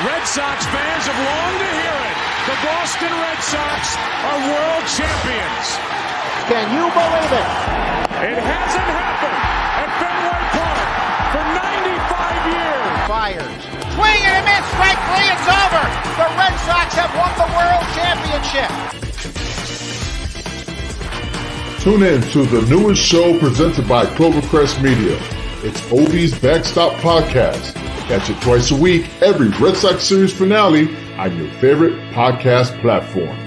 Red Sox fans have longed to hear it. The Boston Red Sox are world champions. Can you believe it? It hasn't happened at Fenway Park for 95 years. Fires. Swing and a miss. Strike three. It's over. The Red Sox have won the world championship. Tune in to the newest show presented by Clovercrest Media. It's Obie's Backstop Podcast. Catch it twice a week, every Red Sox series finale on your favorite podcast platform.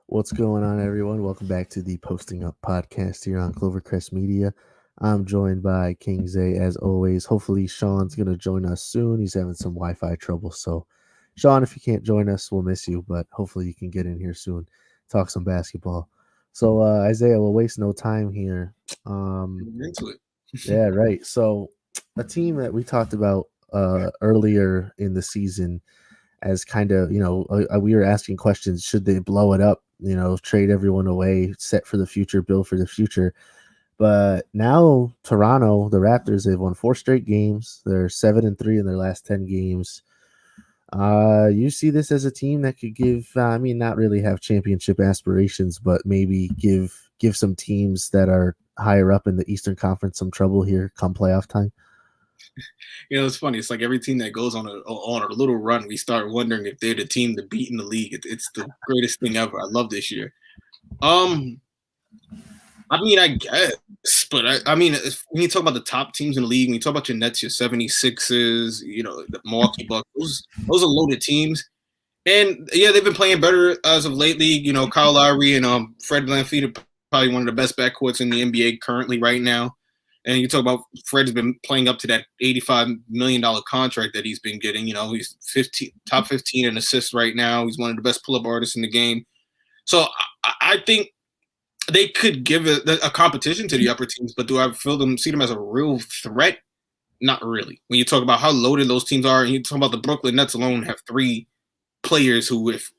What's going on, everyone? Welcome back to the Posting Up podcast here on Clovercrest Media. I'm joined by King Zay, as always. Hopefully, Sean's going to join us soon. He's having some Wi-Fi trouble. So, Sean, if you can't join us, we'll miss you. But hopefully, you can get in here soon, talk some basketball. So, Isaiah, we'll waste no time here. Into it. Yeah, right. So, a team that we talked about earlier in the season as kind of, we were asking questions, should they blow it up, trade everyone away, set for the future, build for the future. But now Toronto, the Raptors, they've won 4 straight games. They're 7-3 in their last 10 games. You see this as a team that could give, not really have championship aspirations, but maybe give some teams that are higher up in the Eastern Conference some trouble here come playoff time? It's funny. It's like every team that goes on a little run, we start wondering if they're the team to beat in the league. It's the greatest thing ever. I love this year. I guess, but when you talk about the top teams in the league, when you talk about your Nets, your 76ers, the Milwaukee Bucks, those are loaded teams. And yeah, they've been playing better as of lately. Kyle Lowry and Fred VanVleet are probably one of the best backcourts in the NBA currently right now. And you talk about Fred's been playing up to that $85 million contract that he's been getting. He's top 15 in assists right now. He's one of the best pull-up artists in the game. So I think they could give a competition to the upper teams, but do I see them as a real threat? Not really. When you talk about how loaded those teams are, and you talk about the Brooklyn Nets alone have 3 players who, if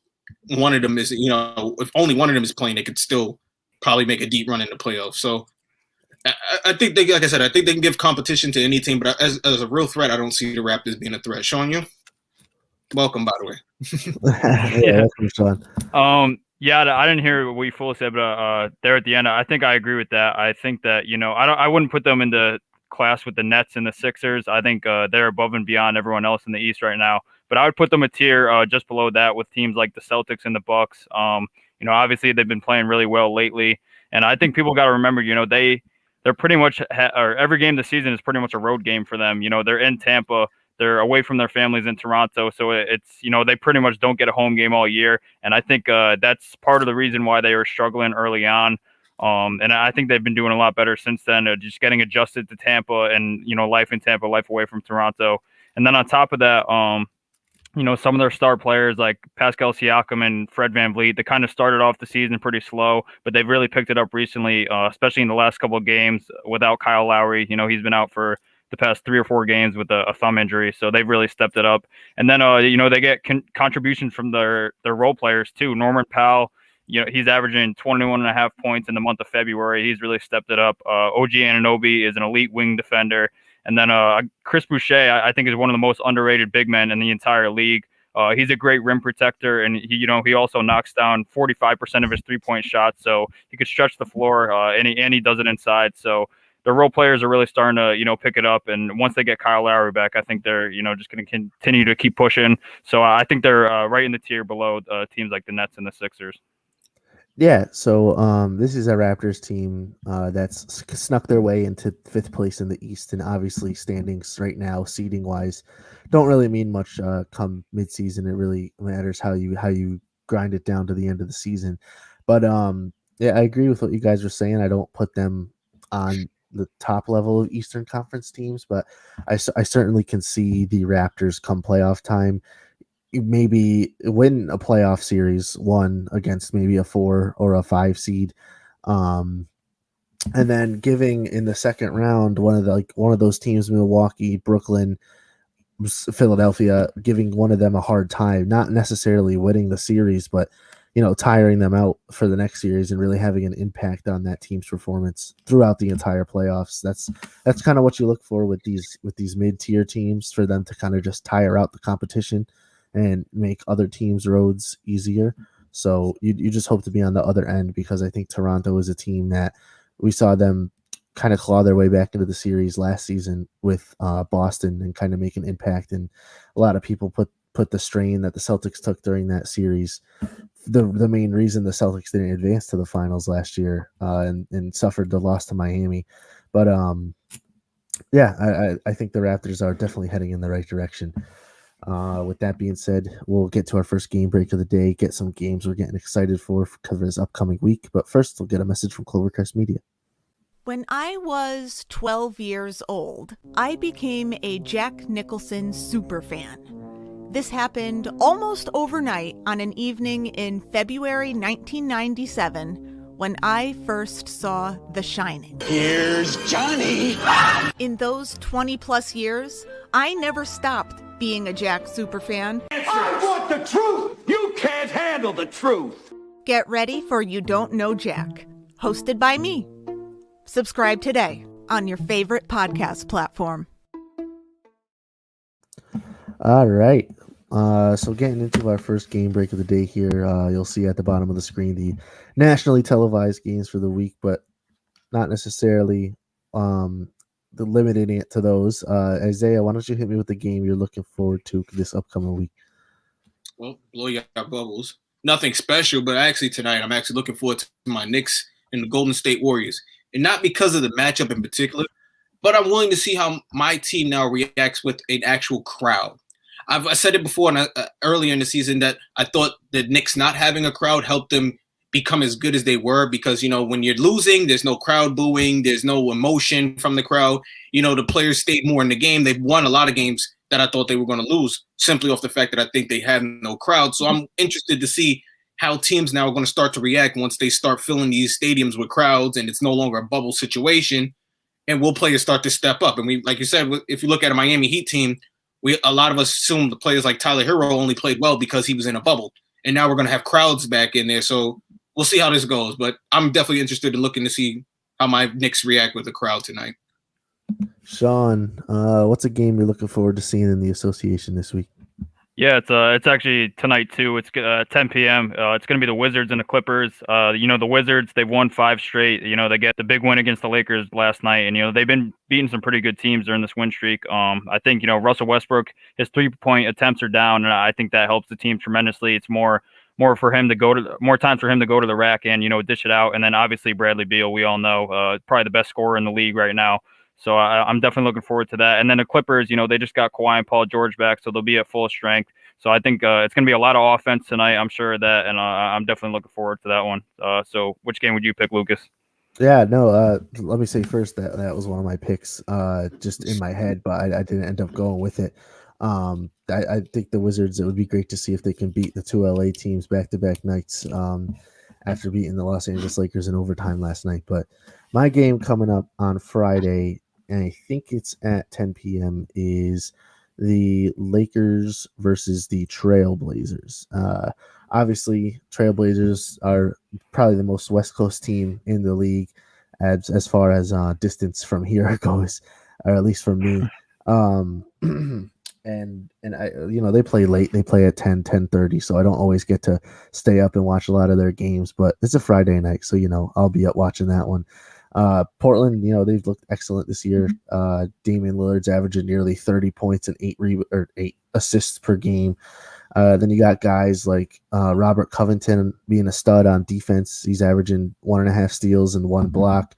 one of them is, if only one of them is playing, they could still probably make a deep run in the playoffs. So I think like I said, I think they can give competition to any team, but as a real threat, I don't see the Raptors being a threat. Sean, you? Welcome, by the way. Yeah, Sean. I didn't hear what you fully said, but there at the end, I think I agree with that. I think that, I wouldn't put them into class with the Nets and the Sixers. I think they're above and beyond everyone else in the East right now. But I would put them a tier just below that with teams like the Celtics and the Bucks. Obviously they've been playing really well lately, and I think people got to remember, they're pretty much or every game this season is pretty much a road game for them. They're in Tampa. They're away from their families in Toronto. So it's, they pretty much don't get a home game all year. And I think that's part of the reason why they were struggling early on. And I think they've been doing a lot better since then, just getting adjusted to Tampa and, life in Tampa, life away from Toronto. And then on top of that, some of their star players like Pascal Siakam and Fred VanVleet, they kind of started off the season pretty slow, but they've really picked it up recently, especially in the last couple of games without Kyle Lowry. He's been out for the past 3 or 4 games with a thumb injury, so they've really stepped it up. And then, they get contributions from their role players too. Norman Powell, he's averaging 21.5 points in the month of February. He's really stepped it up. OG Anunoby is an elite wing defender. And then Chris Boucher, I think, is one of the most underrated big men in the entire league. He's a great rim protector, and he also knocks down 45% of his 3-point shots, so he could stretch the floor, and he does it inside. So the role players are really starting to pick it up, and once they get Kyle Lowry back, I think they're just going to continue to keep pushing. So I think they're right in the tier below teams like the Nets and the Sixers. Yeah, so this is a Raptors team that's snuck their way into 5th place in the East, and obviously standings right now, seeding wise, don't really mean much come midseason. It really matters how you grind it down to the end of the season. But yeah, I agree with what you guys were saying. I don't put them on the top level of Eastern Conference teams, but I certainly can see the Raptors come playoff time maybe win a playoff series one against maybe a 4 or a 5 seed, um and then giving in the second round one of those teams, Milwaukee, Brooklyn, Philadelphia, giving one of them a hard time, not necessarily winning the series, but tiring them out for the next series and really having an impact on that team's performance throughout the entire playoffs. That's kind of what you look for with these mid-tier teams, for them to kind of just tire out the competition and make other teams' roads easier. So you just hope to be on the other end, because I think Toronto is a team that we saw them kind of claw their way back into the series last season with Boston and kind of make an impact. And a lot of people put the strain that the Celtics took during that series, the main reason the Celtics didn't advance to the finals last year, and suffered the loss to Miami. But yeah, I think the Raptors are definitely heading in the right direction. With that being said, we'll get to our first game break of the day, get some games we're getting excited for this upcoming week. But first, we'll get a message from Clovercrest Media. When I was 12 years old, I became a Jack Nicholson superfan. This happened almost overnight on an evening in February 1997 when I first saw The Shining. Here's Johnny. In those 20 plus years, I never stopped being a Jack superfan. I want the truth. You can't handle the truth. Get ready for You Don't Know Jack, hosted by me. Subscribe today on your favorite podcast platform. All right. So getting into our first game break of the day here, you'll see at the bottom of the screen the nationally televised games for the week, but not necessarily limiting it to those. Isaiah, why don't you hit me with the game you're looking forward to this upcoming week? Well, blow your bubbles. Nothing special, but actually tonight I'm actually looking forward to my Knicks and the Golden State Warriors. And not because of the matchup in particular, but I'm willing to see how my team now reacts with an actual crowd. I said it before earlier in the season that I thought the Knicks not having a crowd helped them become as good as they were, because, when you're losing, there's no crowd booing, there's no emotion from the crowd. The players stayed more in the game. They've won a lot of games that I thought they were going to lose simply off the fact that I think they had no crowd. So I'm interested to see how teams now are going to start to react once they start filling these stadiums with crowds and it's no longer a bubble situation, and will players start to step up. And we, like you said, if you look at a Miami Heat team, a lot of us assume the players like Tyler Hero only played well because he was in a bubble. And now we're going to have crowds back in there. So we'll see how this goes. But I'm definitely interested in looking to see how my Knicks react with the crowd tonight. Sean, what's a game you're looking forward to seeing in the association this week? Yeah, it's actually tonight too. It's 10 p.m. It's going to be the Wizards and the Clippers. The Wizards, they've won 5 straight. They get the big win against the Lakers last night, and they've been beating some pretty good teams during this win streak. I think Russell Westbrook, his 3-point attempts are down, and I think that helps the team tremendously. It's more for him to more time for him to go to the rack and dish it out. And then obviously Bradley Beal, we all know, probably the best scorer in the league right now. So I'm definitely looking forward to that. And then the Clippers, they just got Kawhi and Paul George back, so they'll be at full strength. So I think it's going to be a lot of offense tonight. I'm sure of that, and I'm definitely looking forward to that one. So which game would you pick, Lucas? Yeah, no, let me say first that was one of my picks just in my head, but I didn't end up going with it. I think the Wizards, it would be great to see if they can beat the 2 LA teams back-to-back nights after beating the Los Angeles Lakers in overtime last night. But my game coming up on Friday, and I think it's at 10 p.m., is the Lakers versus the Trailblazers. Obviously, Trailblazers are probably the most West Coast team in the league as far as distance from here goes, or at least from me. And I, they play late. They play at 10:30, so I don't always get to stay up and watch a lot of their games. But it's a Friday night, so I'll be up watching that one. Portland, they've looked excellent this year. Damian Lillard's averaging nearly 30 points and 8 assists per game. Then you got guys like Robert Covington being a stud on defense. He's averaging 1.5 steals and 1 block.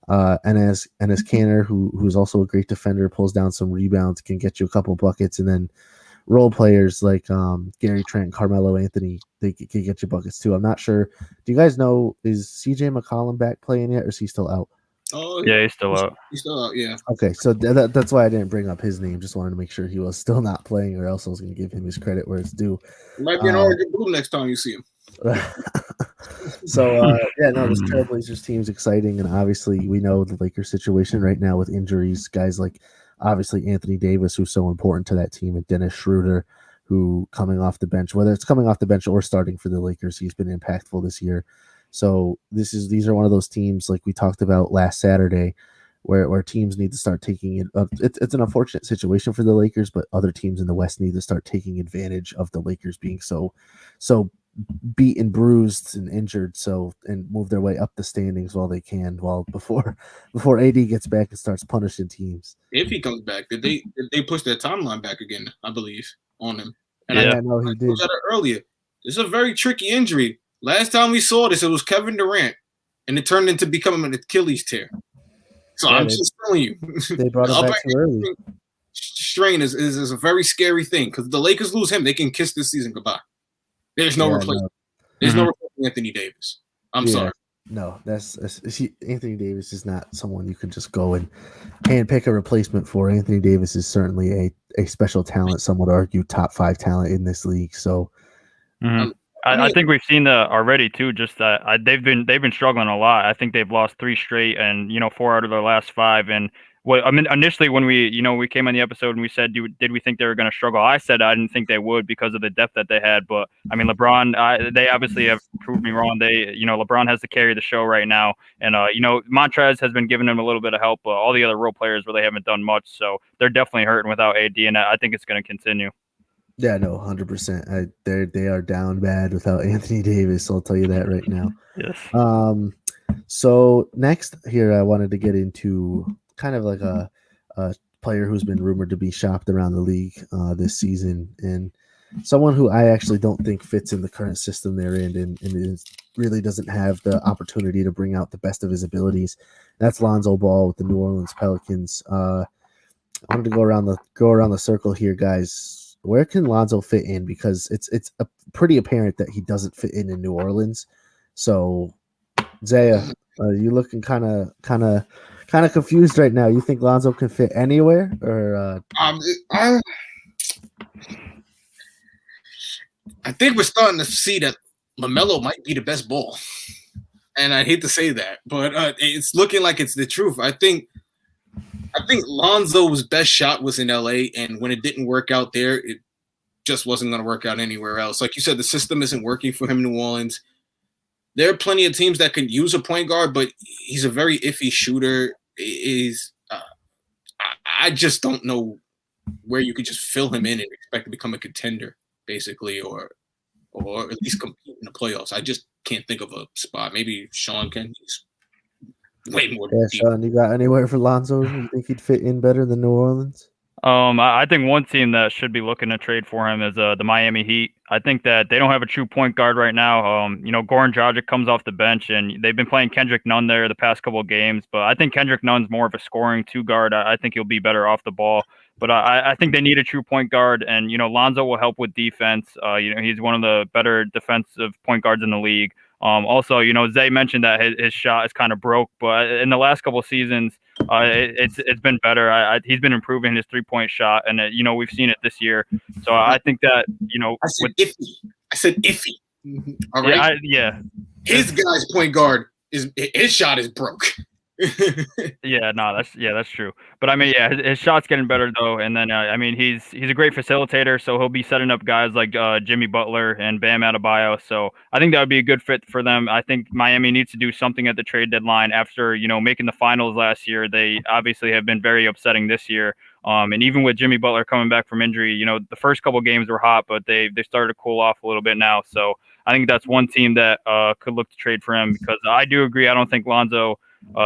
And as Canner, who's also a great defender, pulls down some rebounds, can get you a couple buckets. And then role players like Gary Trent, Carmelo Anthony, they can get you buckets too. I'm not sure. Do you guys know, is CJ McCollum back playing yet, or is he still out? Oh, yeah, he's still out. He's still out, yeah. Okay, so that's why I didn't bring up his name. Just wanted to make sure he was still not playing, or else I was going to give him his credit where it's due. It might be an orange and blue next time you see him. So, this Trailblazers team's exciting, and obviously we know the Lakers situation right now with injuries. Guys like, obviously, Anthony Davis, who's so important to that team, and Dennis Schroeder, who coming off the bench, whether it's coming off the bench or starting for the Lakers, he's been impactful this year. So these are one of those teams like we talked about last Saturday, where teams need to start taking it. It's an unfortunate situation for the Lakers, but other teams in the West need to start taking advantage of the Lakers being so beat and bruised and injured, and move their way up the standings while they can, before AD gets back and starts punishing teams. If he comes back, did they push their timeline back again? I believe on him. And I know he did. I said it earlier. This is a very tricky injury. Last time we saw this, it was Kevin Durant, and it turned into becoming an Achilles tear. So I'm just telling you, they brought it back too early. Strain is a very scary thing, because the Lakers lose him, they can kiss this season goodbye. There's no replacement. No. There's no replacement Anthony Davis. I'm sorry. No, Anthony Davis is not someone you can just go and pick a replacement for. Anthony Davis is certainly a special talent. Some would argue top 5 talent in this league. So. I think we've seen that already too. Just that they've been struggling a lot. I think they've lost 3 straight, and 4 out of their last 5. And initially when we came on the episode and we said, did we think they were going to struggle? I said I didn't think they would because of the depth that they had. But I mean, LeBron, they obviously have proved me wrong. LeBron has to carry the show right now, and Montrez has been giving them a little bit of help, but all the other role players really haven't done much. So they're definitely hurting without AD, and I think it's going to continue. Yeah, no, 100%. They are down bad without Anthony Davis. I'll tell you that right now. Yes. So next here, I wanted to get into kind of like a player who's been rumored to be shopped around the league this season, and someone who I actually don't think fits in the current system they're in, and really doesn't have the opportunity to bring out the best of his abilities. That's Lonzo Ball with the New Orleans Pelicans. I wanted to go around the circle here, guys. Where can Lonzo fit in? Because it's pretty apparent that he doesn't fit in New Orleans. So, Zaya, you looking kind of confused right now. You think Lonzo can fit anywhere, or? I think we're starting to see that LaMelo might be the best ball, and I hate to say that, but it's looking like it's the truth. I think Lonzo's best shot was in LA, and when it didn't work out there, it just wasn't going to work out anywhere else. Like you said, the system isn't working for him in New Orleans. There are plenty of teams that could use a point guard, but he's a very iffy shooter. I just don't know where you could just fill him in and expect to become a contender, basically, or at least compete in the playoffs. I just can't think of a spot. Maybe Sean can. He's way more. Yeah, Sean, you got anywhere for Lonzo? You think he'd fit in better than New Orleans? I think one team that should be looking to trade for him is the Miami Heat. I think that they don't have a true point guard right now. Goran Dragic comes off the bench, and they've been playing Kendrick Nunn there the past couple of games. But I think Kendrick Nunn's more of a scoring 2 guard. I think he'll be better off the ball. But I think they need a true point guard, and Lonzo will help with defense. He's one of the better defensive point guards in the league. Also, Zay mentioned that his shot is kind of broke, but in the last couple of seasons, it's been better. He's been improving his 3-point shot, and we've seen it this year. So I think that I said iffy. All right. His guy's point guard his shot is broke. That's true. But I mean, his shot's getting better though, and then he's a great facilitator, so he'll be setting up guys like Jimmy Butler and Bam Adebayo. So I think that would be a good fit for them. I think Miami needs to do something at the trade deadline after making the finals last year. They obviously have been very upsetting this year. And even with Jimmy Butler coming back from injury, the first couple games were hot, but they started to cool off a little bit now. So I think that's one team that could look to trade for him, because I do agree. I don't think Lonzo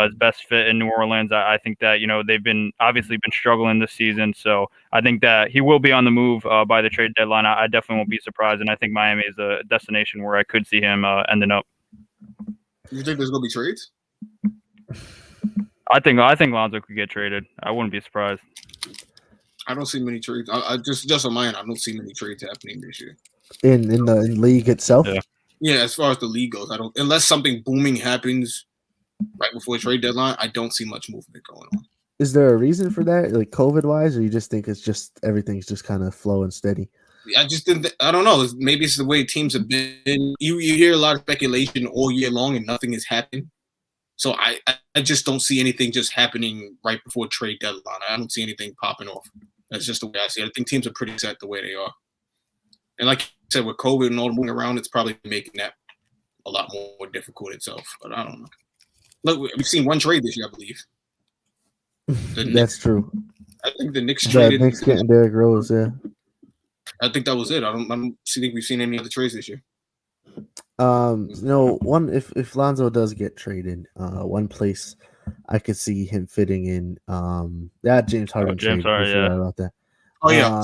his best fit in New Orleans. I think that, they've obviously been struggling this season. So I think that he will be on the move by the trade deadline. I definitely won't be surprised. And I think Miami is a destination where I could see him ending up. You think there's going to be trades? I think Lonzo could get traded. I wouldn't be surprised. I don't see many trades. I just on my end, I don't see many trades happening this year. In the league itself? Yeah, as far as the league goes, I don't, unless something booming happens right before the trade deadline, I don't see much movement going on. Is there a reason for that, like COVID-wise, or you just think it's just everything's just kind of flowing steady? I just didn't. I don't know. Maybe it's the way teams have been. You hear a lot of speculation all year long, and nothing is happening. So I just don't see anything just happening right before trade deadline. I don't see anything popping off. That's just the way I see it. I think teams are pretty set the way they are. And like you said, with COVID and all moving around, it's probably making that a lot more difficult itself. But I don't know. Look, we've seen one trade this year, I believe. That's true. I think the Knicks traded. Knicks getting Derrick Rose, yeah. I think that was it. I don't think we've seen any other trades this year. One if Lonzo does get traded, one place I could see him fitting in, James Harden. James Harden, yeah. About that. Oh yeah.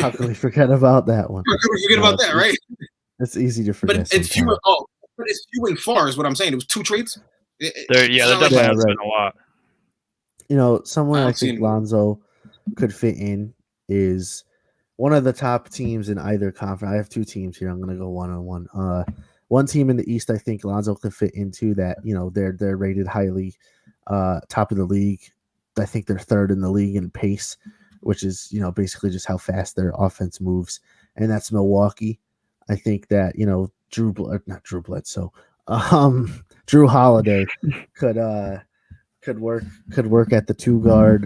How can we forget about that one? How can we forget about that, right? It's easy to forget. But it's few. But it's few and far, is what I'm saying. It was 2 trades. There definitely has been a lot. Somewhere I think Lonzo could fit in is one of the top teams in either conference. I have 2 teams here. I'm going to go one-on-one. One team in the East, I think Lonzo could fit into that. They're rated highly, top of the league. I think they're 3rd in the league in pace, which is, basically just how fast their offense moves. And that's Milwaukee. I think that, Drew Holiday could work at the 2 guard.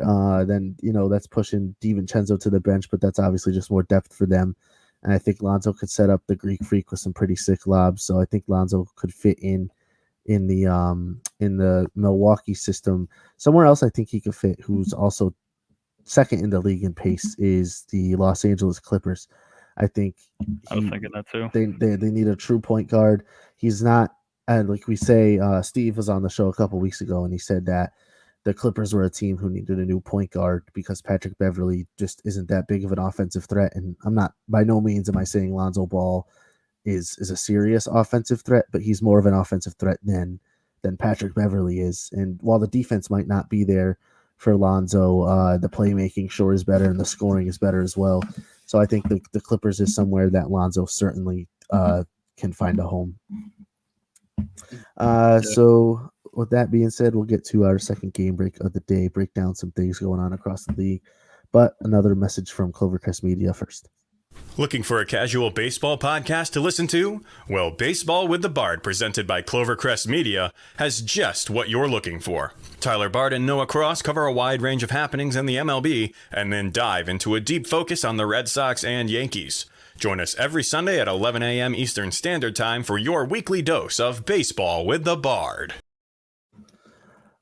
Then that's pushing DiVincenzo to the bench, but that's obviously just more depth for them. And I think Lonzo could set up the Greek Freak with some pretty sick lobs. So I think Lonzo could fit in the Milwaukee system. Somewhere else I think he could fit, who's also 2nd in the league in pace, is the Los Angeles Clippers. I think I was thinking that too. They need a true point guard. He's not, and like we say, Steve was on the show a couple weeks ago, and he said that the Clippers were a team who needed a new point guard because Patrick Beverley just isn't that big of an offensive threat. And by no means am I saying Lonzo Ball is a serious offensive threat, but he's more of an offensive threat than Patrick Beverley is. And while the defense might not be there for Lonzo, the playmaking sure is better, and the scoring is better as well. So I think the Clippers is somewhere that Lonzo certainly can find a home. So with that being said, we'll get to our second game break of the day, break down some things going on across the league. But another message from Clovercrest Media first. Looking for a casual baseball podcast to listen to? Well, Baseball with the Bard, presented by Clovercrest Media, has just what you're looking for. Tyler Bard and Noah Cross cover a wide range of happenings in the MLB and then dive into a deep focus on the Red Sox and Yankees. Join us every Sunday at 11 a.m. Eastern Standard Time for your weekly dose of Baseball with the Bard.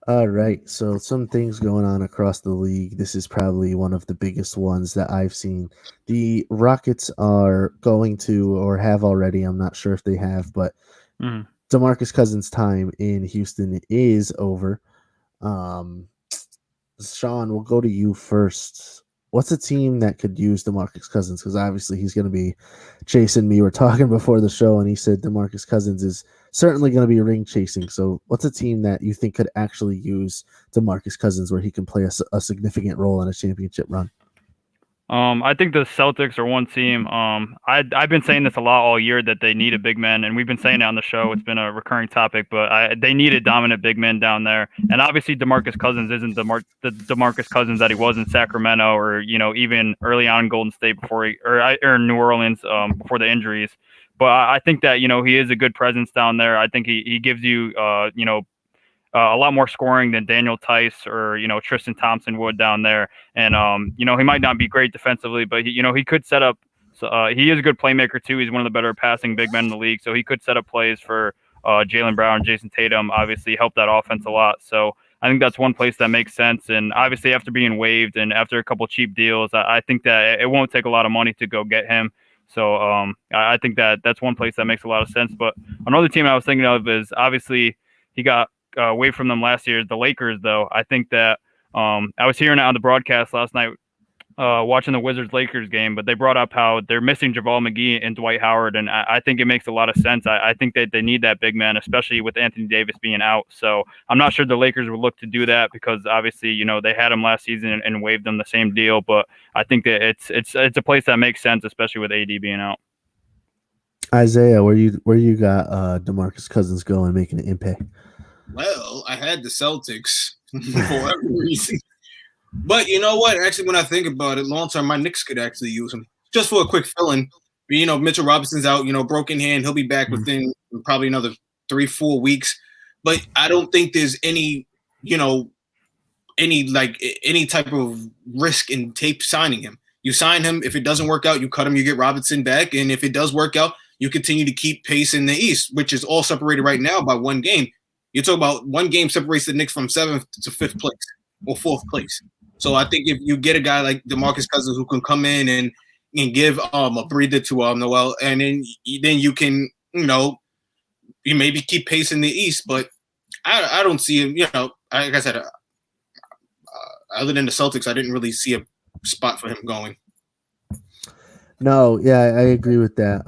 All right, so some things going on across the league. This is probably one of the biggest ones that I've seen. The Rockets are going to, or have already, I'm not sure if they have, but DeMarcus Cousins' time in Houston is over. Sean, we'll go to you first. What's a team that could use DeMarcus Cousins? Because obviously he's going to be chasing me. We're talking before the show, and he said DeMarcus Cousins is certainly going to be ring chasing. So what's a team that you think could actually use DeMarcus Cousins where he can play a significant role in a championship run? I think the Celtics are one team. I've been saying this a lot all year that they need a big man, and we've been saying it on the show. It's been a recurring topic, but they need a dominant big man down there. And obviously, DeMarcus Cousins isn't the DeMarcus Cousins that he was in Sacramento, or even early on in Golden State before or New Orleans before the injuries. But I think that he is a good presence down there. I think he gives you a lot more scoring than Daniel Tice or Tristan Thompson would down there. And he might not be great defensively, but he could set up. He is a good playmaker too. He's one of the better passing big men in the league, so he could set up plays for Jaylen Brown, Jason Tatum. Obviously, help that offense a lot. So I think that's one place that makes sense. And obviously, after being waived and after a couple cheap deals, I think that it won't take a lot of money to go get him. So I think that that's one place that makes a lot of sense. But another team I was thinking of is obviously he got away from them last year. The Lakers, though, I think that I was hearing it on the broadcast last night, watching the Wizards-Lakers game, but they brought up how they're missing JaVale McGee and Dwight Howard, and I think it makes a lot of sense. I think that they need that big man, especially with Anthony Davis being out. So I'm not sure the Lakers would look to do that because obviously, they had him last season and waived them the same deal. But I think that it's a place that makes sense, especially with AD being out. Isaiah, where you got DeMarcus Cousins going, making an impact? Well, I had the Celtics for whatever reason. But you know what? Actually, when I think about it, long term, my Knicks could actually use him just for a quick fill-in. Mitchell Robinson's out, broken hand. He'll be back within probably another 3-4 weeks. But I don't think there's any type of risk in tape signing him. You sign him. If it doesn't work out, you cut him. You get Robinson back. And if it does work out, you continue to keep pace in the East, which is all separated right now by one game. You talk about one game separates the Knicks from 7th to 5th place or 4th place. So I think if you get a guy like DeMarcus Cousins who can come in and give a breather to Noel, and then you can you maybe keep pace in the East, but I don't see him. Like I said, other than the Celtics, I didn't really see a spot for him going. No, yeah, I agree with that.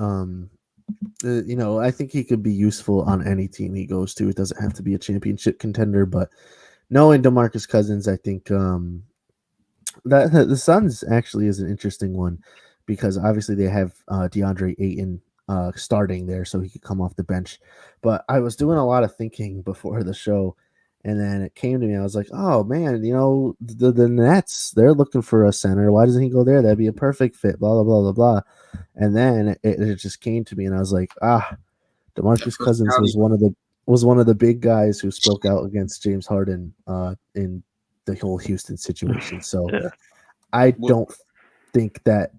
I think he could be useful on any team he goes to. It doesn't have to be a championship contender, but knowing DeMarcus Cousins, I think that the Suns actually is an interesting one because obviously they have DeAndre Ayton starting there, so he could come off the bench. But I was doing a lot of thinking before the show, and then it came to me. I was like, oh man, the Nets, they're looking for a center. Why doesn't he go there? That'd be a perfect fit. Blah blah blah blah blah. And then it just came to me, and I was like, DeMarcus Cousins was one of the big guys who spoke out against James Harden in the whole Houston situation. So I don't think that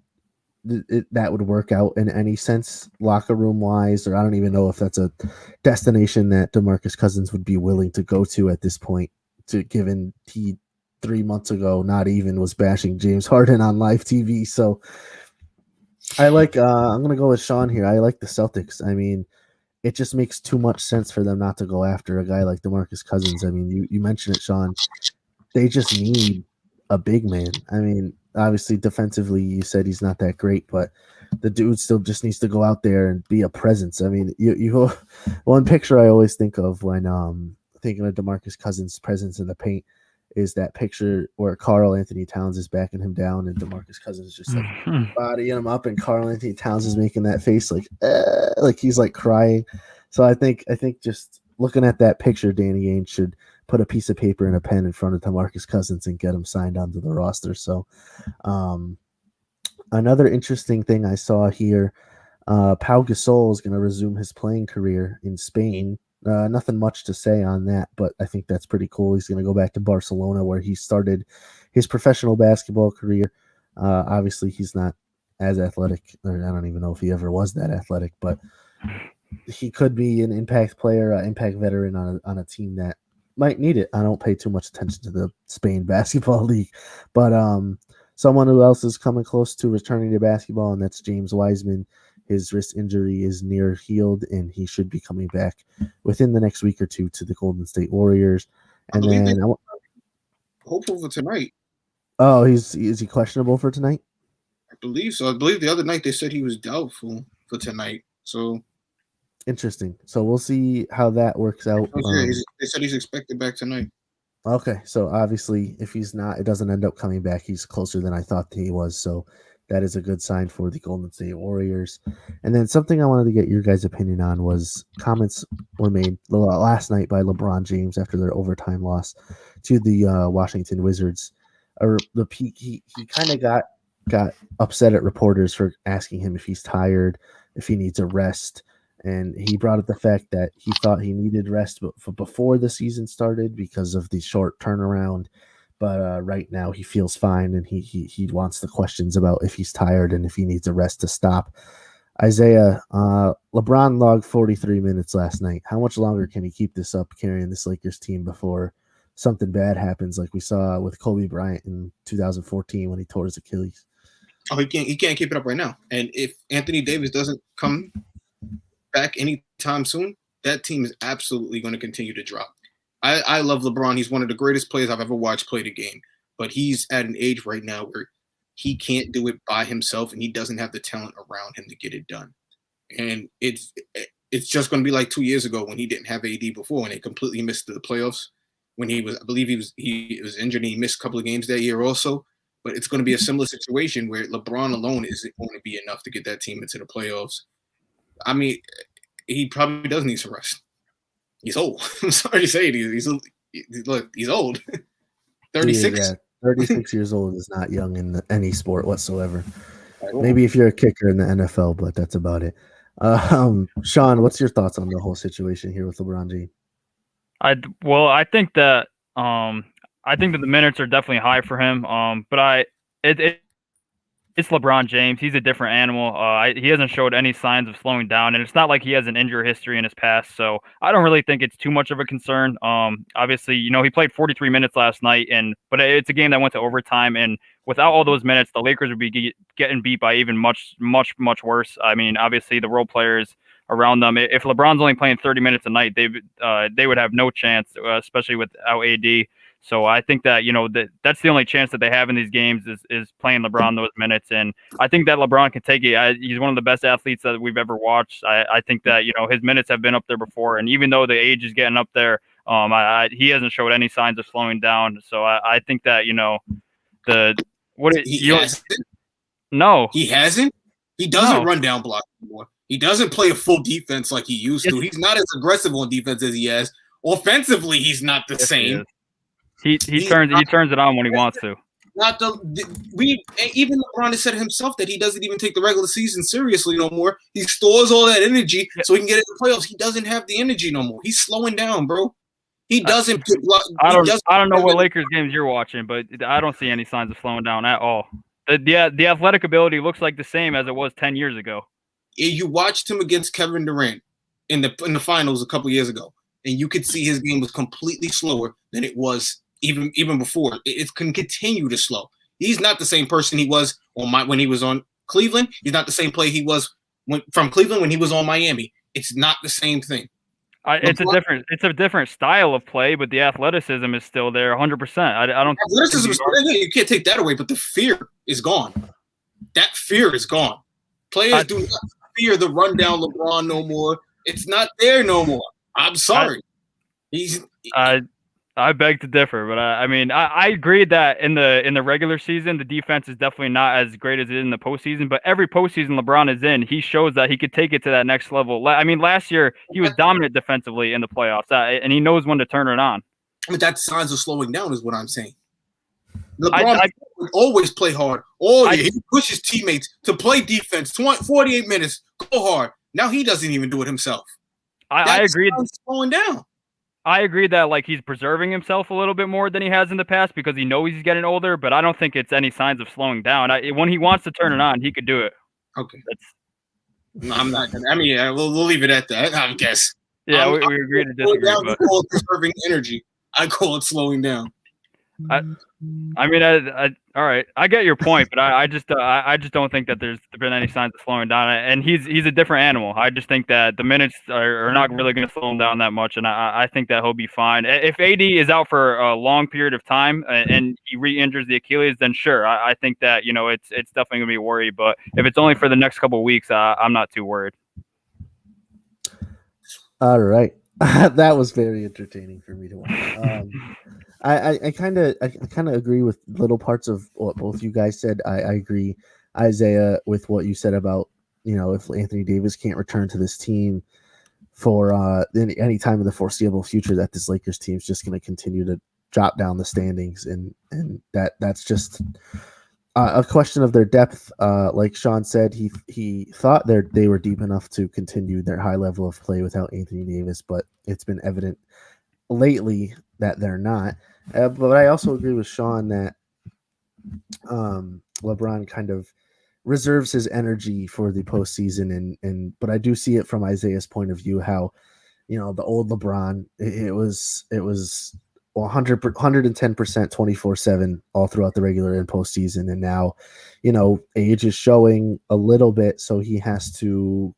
that would work out in any sense, locker room wise, or I don't even know if that's a destination that DeMarcus Cousins would be willing to go to at this point, given he 3 months ago not even was bashing James Harden on live TV. So I like I'm gonna go with Sean here. I like the Celtics. I mean, it just makes too much sense for them not to go after a guy like DeMarcus Cousins. I mean, you mentioned it, Sean. They just need a big man. I mean, obviously defensively, you said he's not that great, but the dude still just needs to go out there and be a presence. I mean, you one picture I always think of when thinking of DeMarcus Cousins' presence in the paint is that picture where Karl Anthony Towns is backing him down and DeMarcus Cousins is just like bodying him up, and Karl Anthony Towns is making that face like he's like crying. So I think just looking at that picture, Danny Ainge should put a piece of paper and a pen in front of DeMarcus Cousins and get him signed onto the roster. So another interesting thing I saw here, Pau Gasol is going to resume his playing career in Spain. Nothing much to say on that, but I think that's pretty cool. He's going to go back to Barcelona where he started his professional basketball career. Obviously, he's not as athletic, or I don't even know if he ever was that athletic, but he could be an impact player, an impact veteran on a team that might need it. I don't pay too much attention to the Spain basketball league, but someone who else is coming close to returning to basketball, and that's James Wiseman. His wrist injury is near healed, and he should be coming back within the next week or two to the Golden State Warriors. And then hopeful for tonight. Oh, is he questionable for tonight? I believe so. I believe the other night they said he was doubtful for tonight. So interesting. So we'll see how that works out. They said he's expected back tonight. Okay, so obviously if he's not, it doesn't end up coming back. He's closer than I thought he was. So that is a good sign for the Golden State Warriors. And then something I wanted to get your guys' opinion on was comments were made last night by LeBron James after their overtime loss to the Washington Wizards. He kind of got upset at reporters for asking him if he's tired, if he needs a rest. And he brought up the fact that he thought he needed rest before the season started because of the short turnaround. But right now he feels fine, and he wants the questions about if he's tired and if he needs a rest to stop. Isaiah, LeBron logged 43 minutes last night. How much longer can he keep this up carrying this Lakers team before something bad happens like we saw with Kobe Bryant in 2014 when he tore his Achilles? Oh, he can't keep it up right now. And if Anthony Davis doesn't come back anytime soon, that team is absolutely going to continue to drop. I love LeBron. He's one of the greatest players I've ever watched play the game. But he's at an age right now where he can't do it by himself, and he doesn't have the talent around him to get it done. And it's just going to be like 2 years ago when he didn't have AD before, and they completely missed the playoffs. When he was, I believe he was injured and he missed a couple of games that year also. But it's going to be a similar situation where LeBron alone isn't going to be enough to get that team into the playoffs. I mean, he probably does need some rest. He's old. I'm sorry to say it. He's old. 36. Yeah, 36 years old is not young in any sport whatsoever. Maybe if you're a kicker in the NFL, but that's about it. Sean, what's your thoughts on the whole situation here with LeBron James? I think that the minutes are definitely high for him. But it's LeBron James. He's a different animal. He hasn't showed any signs of slowing down, and it's not like he has an injury history in his past. So I don't really think it's too much of a concern. Obviously, he played 43 minutes last night, but it's a game that went to overtime, and without all those minutes, the Lakers would be getting beat by even much, much, much worse. I mean, obviously, the role players around them. If LeBron's only playing 30 minutes a night, they would have no chance, especially without AD. So I think that, that's the only chance that they have in these games is playing LeBron those minutes. And I think that LeBron can take it. He's one of the best athletes that we've ever watched. I think that, his minutes have been up there before. And even though the age is getting up there, he hasn't showed any signs of slowing down. So I think that, He hasn't? No. He hasn't? He doesn't run down block anymore. He doesn't play a full defense like he used to. He's not as aggressive on defense as he has. Offensively, he's not the same. He turns it on when he wants to. Even LeBron has said himself that he doesn't even take the regular season seriously no more. He stores all that energy so he can get in the playoffs. He doesn't have the energy no more. He's slowing down, bro. He doesn't. I don't know what Lakers games you're watching, but I don't see any signs of slowing down at all. The athletic ability looks like the same as it was 10 years ago. You watched him against Kevin Durant in the finals a couple years ago, and you could see his game was completely slower than it was even before. It can continue to slow. He's not the same person he was when he was on Cleveland. He's not the same player he was from Cleveland when he was on Miami. It's not the same thing. It's a different style of play, but the athleticism is still there 100%. I don't. Athleticism is you can't take that away, but the fear is gone. That fear is gone. Players do not fear the rundown LeBron no more. It's not there no more. I'm sorry. I beg to differ, but I agree that in the regular season, the defense is definitely not as great as it is in the postseason. But every postseason LeBron is in, he shows that he could take it to that next level. I mean, last year he was dominant defensively in the playoffs, and he knows when to turn it on. But that's signs of slowing down, is what I'm saying. LeBron would always play hard. He pushes teammates to play defense. 48 minutes, go hard. Now he doesn't even do it himself. I agree. Slowing down. I agree that he's preserving himself a little bit more than he has in the past because he knows he's getting older, but I don't think it's any signs of slowing down. When he wants to turn it on, he could do it. Okay. No, I'm not gonna. I mean, we'll leave it at that, I guess. Yeah, we agree to disagree. I call it preserving energy. I call it slowing down. I mean, all right. I get your point, but I just don't think that there's been any signs of slowing down. And he's a different animal. I just think that the minutes are not really going to slow him down that much, and I think that he'll be fine. If AD is out for a long period of time and he re-injures the Achilles, then sure, I think that it's definitely going to be a worry. But if it's only for the next couple of weeks, I'm not too worried. All right, that was very entertaining for me to watch. I kind of agree with little parts of what both you guys said. I agree, Isaiah, with what you said about if Anthony Davis can't return to this team for any time in the foreseeable future, that this Lakers team is just going to continue to drop down the standings, and that's just a question of their depth. Like Sean said, he thought they were deep enough to continue their high level of play without Anthony Davis, but it's been evident lately that they're not. But I also agree with Sean that LeBron kind of reserves his energy for the postseason, but I do see it from Isaiah's point of view how the old LeBron it was 110% 24/7 all throughout the regular and postseason, and now age is showing a little bit, so he has to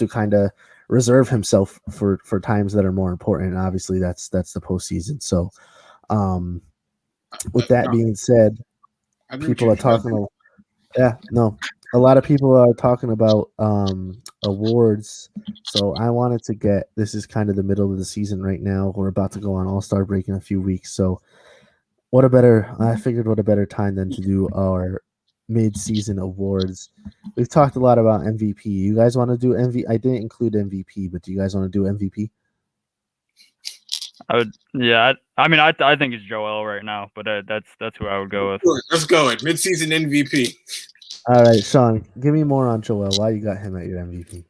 kind of reserve himself for times that are more important. And obviously, that's the postseason. So, with that being said, people are talking. A lot of people are talking about awards. So I wanted to get, this is kind of the middle of the season right now. We're about to go on All-Star break in a few weeks. So I figured what a better time than to do our mid-season awards. We've talked a lot about MVP. You guys want to do MVP? I didn't include MVP, but do you guys want to do MVP? I would, yeah. I think it's Joel right now, but that's who I would go with. Let's go it. Mid-season MVP. All right, Sean, give me more on Joel. Why you got him at your MVP?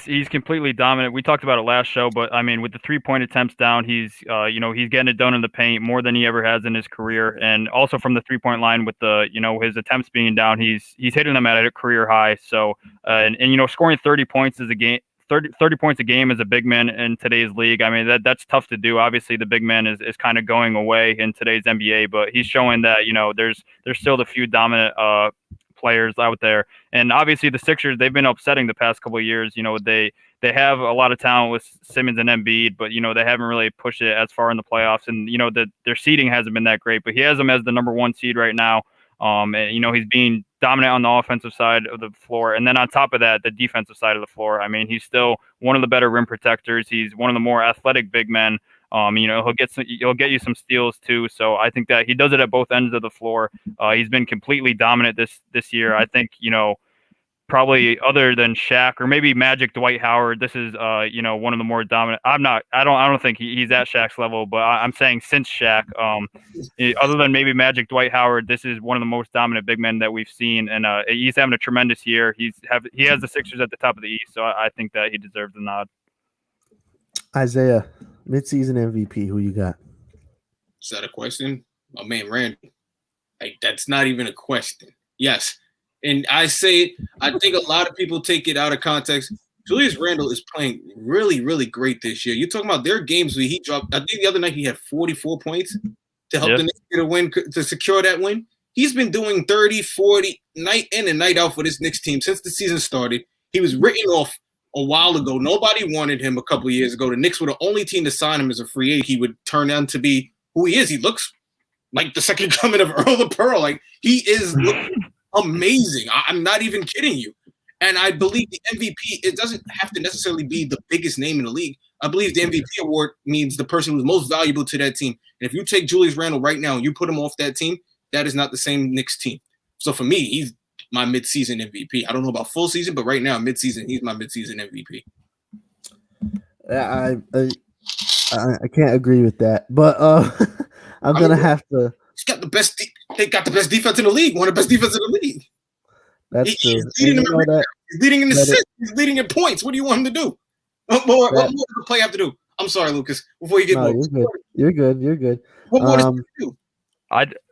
He's completely dominant. We talked about it last show, but I mean, with the 3-point attempts down, he's getting it done in the paint more than he ever has in his career, and also from the 3-point line with the his attempts being down, he's hitting them at a career high. So and scoring 30 points is a game. 30 points a game as a big man in today's league. I mean, that's tough to do. Obviously, the big man is kind of going away in today's NBA, but he's showing that, there's still the few dominant players out there. And obviously the Sixers, they've been upsetting the past couple of years. They have a lot of talent with Simmons and Embiid, but, they haven't really pushed it as far in the playoffs. And, their seeding hasn't been that great, but he has them as the number 1 seed right now. And, he's being dominant on the offensive side of the floor. And then on top of that, the defensive side of the floor. I mean, he's still one of the better rim protectors. He's one of the more athletic big men. He'll get you some steals too. So I think that he does it at both ends of the floor. He's been completely dominant this year. I think, probably other than Shaq or maybe Magic Dwight Howard, this is one of the more dominant. I don't think he's at Shaq's level, but I'm saying since Shaq, other than maybe Magic Dwight Howard, this is one of the most dominant big men that we've seen, and he's having a tremendous year. He has the Sixers at the top of the East, so I think that he deserves the nod. Isaiah, midseason MVP, who you got? Is that a question? My man Randy. That's not even a question. Yes. And I think a lot of people take it out of context. Julius Randle is playing really, really great this year. You're talking about their games where he dropped, I think the other night he had 44 points to help the Knicks get a win, to secure that win. He's been doing 30, 40 night in and night out for this Knicks team since the season started. He was written off a while ago. Nobody wanted him a couple of years ago. The Knicks were the only team to sign him as a free agent. He would turn out to be who he is. He looks like the second coming of Earl the Pearl. Like, he is amazing. I'm not even kidding you. And I believe the MVP, it doesn't have to necessarily be the biggest name in the league. I believe the MVP award means the person who's most valuable to that team. And if you take Julius Randle right now and you put him off that team, that is not the same Knicks team. So for me, he's my midseason MVP. I don't know about full season, but right now, midseason, he's my midseason MVP. Yeah, I can't agree with that, but I'm gonna have to. He's got the best. They got the best defense in the league. One of the best defense in the league. That's true. He's leading in assists. He's leading in points. What do you want him to do? What more does the play have to do? I'm sorry, Lucas. Before you get more, you're good. What more does he do?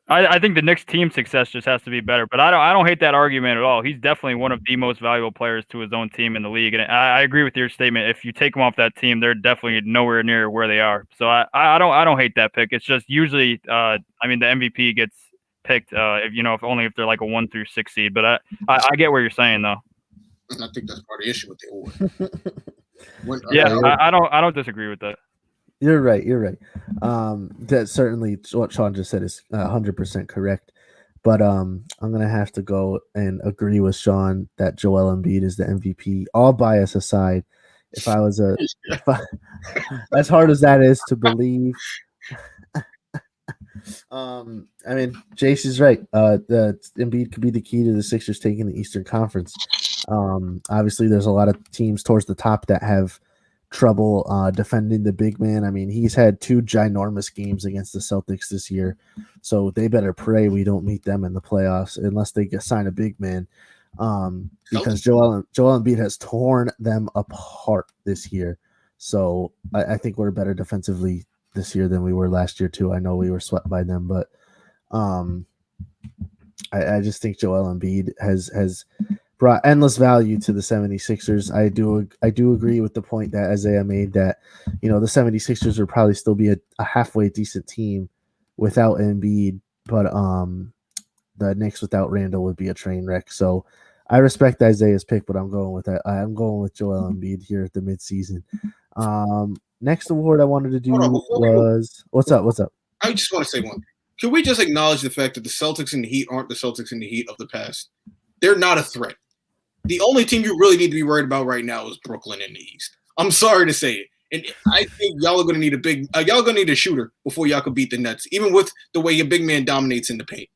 I think the Knicks team success just has to be better, but I don't hate that argument at all. He's definitely one of the most valuable players to his own team in the league, and I agree with your statement. If you take him off that team, they're definitely nowhere near where they are. So I don't hate that pick. It's just usually the MVP gets picked if only if they're like a 1 through 6 seed. But I get what you're saying though. I think that's part of the issue with the award. I don't disagree with that. You're right. That certainly what Sean just said is 100% correct. But I'm gonna have to go and agree with Sean that Joel Embiid is the MVP. All bias aside, if I was as hard as that is to believe, Jace is right. The Embiid could be the key to the Sixers taking the Eastern Conference. Obviously, there's a lot of teams towards the top that have trouble defending the big man. I mean, he's had 2 ginormous games against the Celtics this year, so they better pray we don't meet them in the playoffs unless they sign a big man. Because Joel Embiid has torn them apart this year. So I think we're better defensively this year than we were last year too. I know we were swept by them, but I just think Joel Embiid has brought endless value to the 76ers. I do agree with the point that Isaiah made that, the 76ers would probably still be a halfway decent team without Embiid, but the Knicks without Randle would be a train wreck. So I respect Isaiah's pick, but I'm going with that. I'm going with Joel Embiid here at the midseason. Next award I wanted to do was what's up? I just want to say one. Can we just acknowledge the fact that the Celtics and the Heat aren't the Celtics and the Heat of the past? They're not a threat. The only team you really need to be worried about right now is Brooklyn in the East. I'm sorry to say it. And I think y'all are going to need y'all going to need a shooter before y'all can beat the Nets, even with the way your big man dominates in the paint.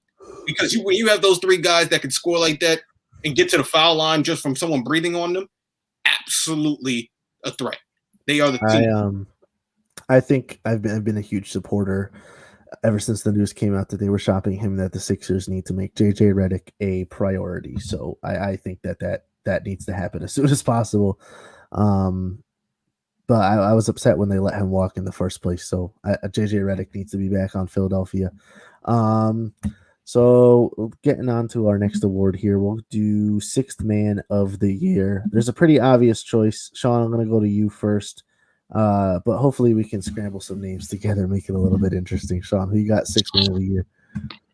Because when you have those three guys that can score like that and get to the foul line just from someone breathing on them, absolutely a threat. They are the team. I think I've been a huge supporter ever since the news came out that they were shopping him, that the Sixers need to make JJ Redick a priority. So I think that needs to happen as soon as possible. But I was upset when they let him walk in the first place. So JJ Redick needs to be back on Philadelphia. So getting on to our next award here, we'll do Sixth Man of the Year. There's a pretty obvious choice. Sean, I'm going to go to you first. But hopefully we can scramble some names together, make it a little bit interesting. Sean, who you got Sixth Man of the Year?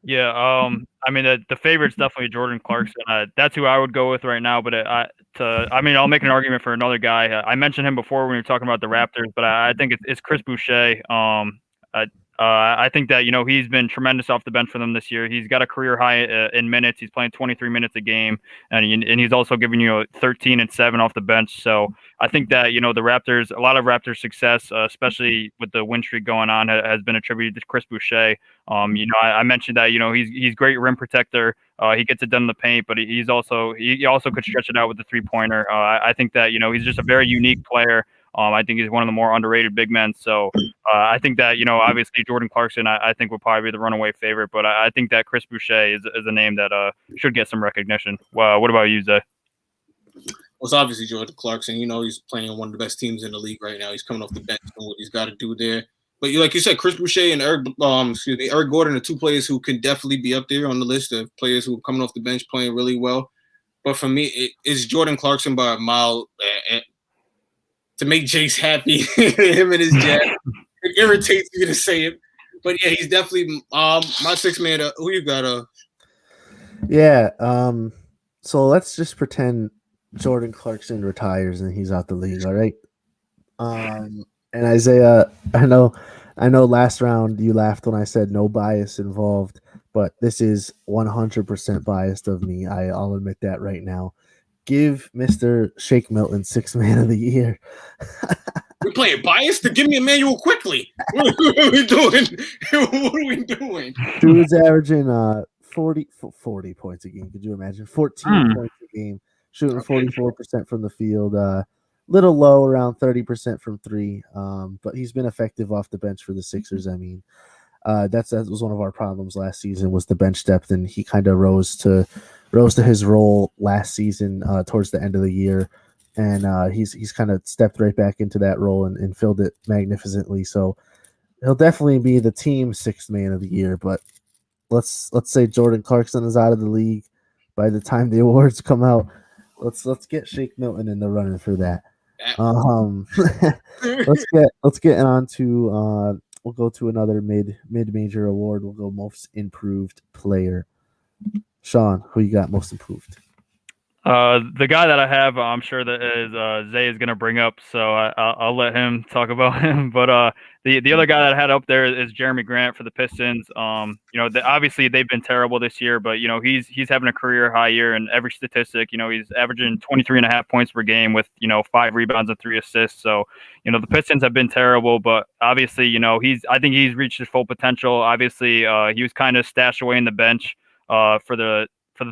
Yeah, I mean the favorite's definitely Jordan Clarkson. That's who I would go with right now. But I'll make an argument for another guy. I mentioned him before when we were talking about the Raptors, but I think it's Chris Boucher. I think that he's been tremendous off the bench for them this year. He's got a career high in minutes. He's playing 23 minutes a game, and he's also giving you 13 and 7 off the bench. So I think that the Raptors, a lot of Raptors' success, especially with the win streak going on, has been attributed to Chris Boucher. I mentioned that he's great rim protector. He gets it done in the paint, but he also could stretch it out with the 3-pointer. I think that he's just a very unique player. I think he's one of the more underrated big men. So I think that, obviously Jordan Clarkson, I think would probably be the runaway favorite. But I think that Chris Boucher is a name that should get some recognition. What about you, Zay? Well, it's obviously Jordan Clarkson. He's playing on one of the best teams in the league right now. He's coming off the bench and what he's got to do there. But like you said, Chris Boucher and Eric Gordon are two players who can definitely be up there on the list of players who are coming off the bench playing really well. But for me, it's Jordan Clarkson by a mile. To make Jace happy, him and his jab. It irritates me to say it. But yeah, he's definitely my sixth man. Who you got? Yeah. So let's just pretend Jordan Clarkson retires and he's out the league. All right. And Isaiah, I know last round you laughed when I said no bias involved, but this is 100% biased of me. I'll admit that right now. Give Mr. Shake Milton Sixth Man of the Year. We're playing bias to give me Emmanuel quickly. What are we doing? What are we doing? Dude's averaging 40 points a game. Could you imagine? 14 points a game, shooting 44% from the field. Little low, around 30% from three. But he's been effective off the bench for the Sixers. I mean, that was one of our problems last season, was the bench depth, and he kind of rose to his role last season towards the end of the year, and he's kind of stepped right back into that role and filled it magnificently. So he'll definitely be the team's Sixth Man of the Year. But let's say Jordan Clarkson is out of the league by the time the awards come out. Let's get Shake Milton in the running for that. Let's get on to we'll go to another mid-major award. We'll go Most Improved Player. Sean, who you got Most Improved? The guy that I have, I'm sure that is Zay is going to bring up, so I'll let him talk about him. But the other guy that I had up there is Jeremy Grant for the Pistons. Obviously they've been terrible this year, but he's having a career high year in every statistic. He's averaging 23.5 points per game with 5 rebounds and 3 assists. So the Pistons have been terrible, but obviously I think he's reached his full potential. Obviously he was kind of stashed away in the bench for the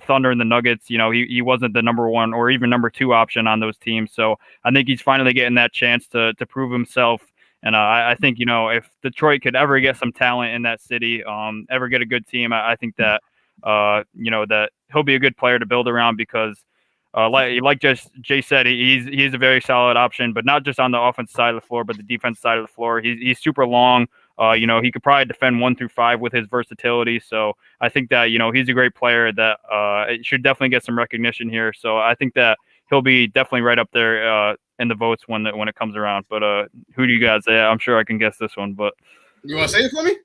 Thunder and the Nuggets. He wasn't the number 1 or even number 2 option on those teams. So I think he's finally getting that chance to prove himself. And I think, if Detroit could ever get some talent in that city, ever get a good team, I think that, that he'll be a good player to build around because like Jay said, he's a very solid option, but not just on the offense side of the floor, but the defense side of the floor. He's super long. He could probably defend 1 through 5 with his versatility. So I think that, he's a great player that should definitely get some recognition here. So I think that he'll be definitely right up there in the votes when it comes around. But who do you guys say? I'm sure I can guess this one, but you want to say it for me?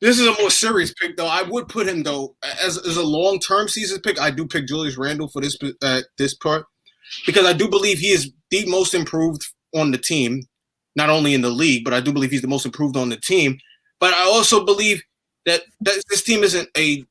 This is a more serious pick, though. I would put him, though, as a long-term season pick. I do pick Julius Randle for this part because I do believe he is the most improved on the team, not only in the league, but I do believe he's the most improved on the team. But I also believe that this team isn't a